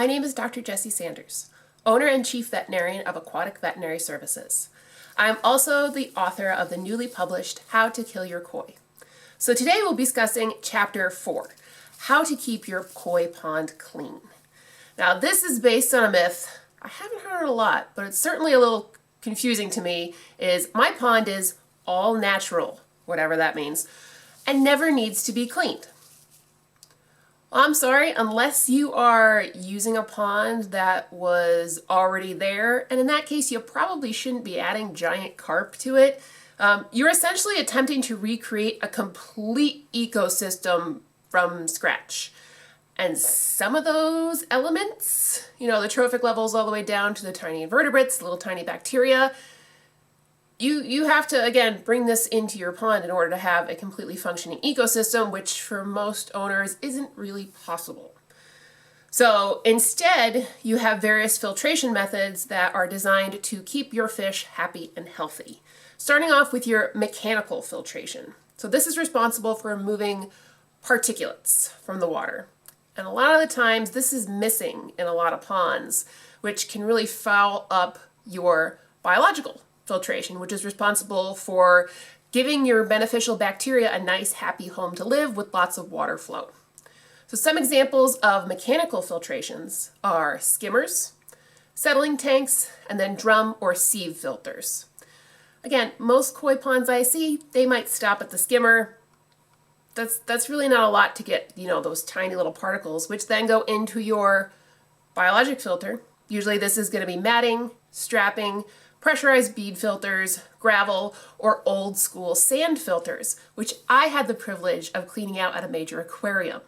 name is Dr. Jessie Sanders, owner and chief veterinarian of Aquatic Veterinary Services. I am also the author of the newly published How to Kill Your Koi. So today we'll be discussing Chapter 4, How to Keep Your Koi Pond Clean. Now this is based on a myth I haven't heard a lot, but it's certainly a little confusing to me, is my pond is all natural, whatever that means, and never needs to be cleaned. Well, I'm sorry, unless you are using a pond that was already there, and in that case you probably shouldn't be adding giant carp to it. You're essentially attempting to recreate a complete ecosystem from scratch. And some of those elements, the trophic levels all the way down to the tiny invertebrates, little tiny bacteria, you have to, again, bring this into your pond in order to have a completely functioning ecosystem, which for most owners isn't really possible. So instead, you have various filtration methods that are designed to keep your fish happy and healthy. Starting off with your mechanical filtration. So this is responsible for removing particulates from the water. And a lot of the times this is missing in a lot of ponds, which can really foul up your biological filtration, which is responsible for giving your beneficial bacteria a nice, happy home to live with lots of water flow. So some examples of mechanical filtrations are skimmers, settling tanks, and then drum or sieve filters. Again, most koi ponds I see, they might stop at the skimmer. That's really not a lot to get, those tiny little particles, which then go into your biologic filter. Usually this is going to be matting, strapping, pressurized bead filters, gravel, or old school sand filters, which I had the privilege of cleaning out at a major aquarium.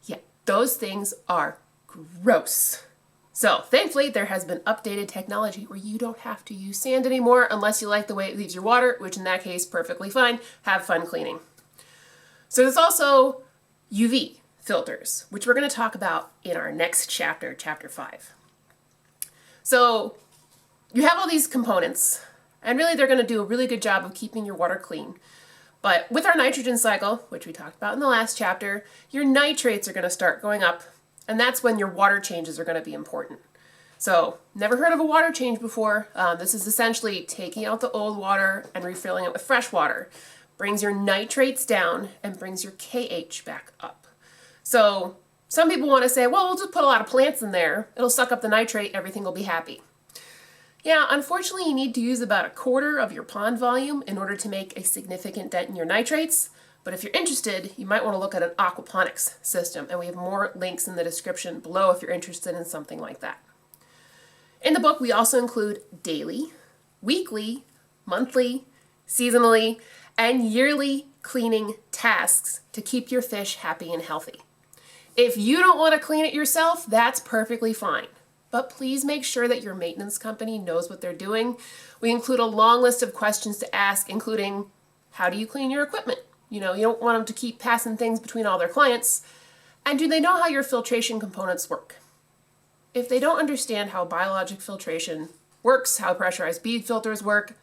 Yeah, those things are gross. So thankfully there has been updated technology where you don't have to use sand anymore unless you like the way it leaves your water, which in that case, perfectly fine. Have fun cleaning. So there's also UV filters, which we're going to talk about in our next chapter, Chapter 5. So you have all these components, and really they're going to do a really good job of keeping your water clean. But with our nitrogen cycle, which we talked about in the last chapter, your nitrates are going to start going up, and that's when your water changes are going to be important. So, never heard of a water change before. This is essentially taking out the old water and refilling it with fresh water. Brings your nitrates down and brings your KH back up. So, some people want to say, well, we'll just put a lot of plants in there. It'll suck up the nitrate, everything will be happy. Yeah, unfortunately you need to use about a quarter of your pond volume in order to make a significant dent in your nitrates. But if you're interested, you might want to look at an aquaponics system, and we have more links in the description below if you're interested in something like that. In the book, we also include daily, weekly, monthly, seasonally, and yearly cleaning tasks to keep your fish happy and healthy. If you don't want to clean it yourself, that's perfectly fine. But please make sure that your maintenance company knows what they're doing. We include a long list of questions to ask, including, how do you clean your equipment? You don't want them to keep passing things between all their clients. And do they know how your filtration components work? If they don't understand how biologic filtration works, how pressurized bead filters work,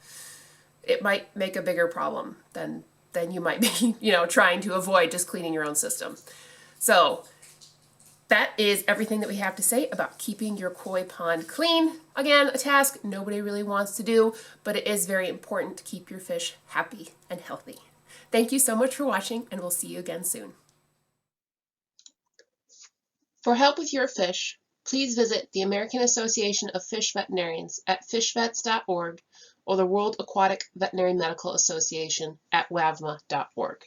it might make a bigger problem than you might be, trying to avoid just cleaning your own system. So that is everything that we have to say about keeping your koi pond clean. Again, a task nobody really wants to do, but it is very important to keep your fish happy and healthy. Thank you so much for watching, and we'll see you again soon. For help with your fish, please visit the American Association of Fish Veterinarians at fishvets.org or the World Aquatic Veterinary Medical Association at wavma.org.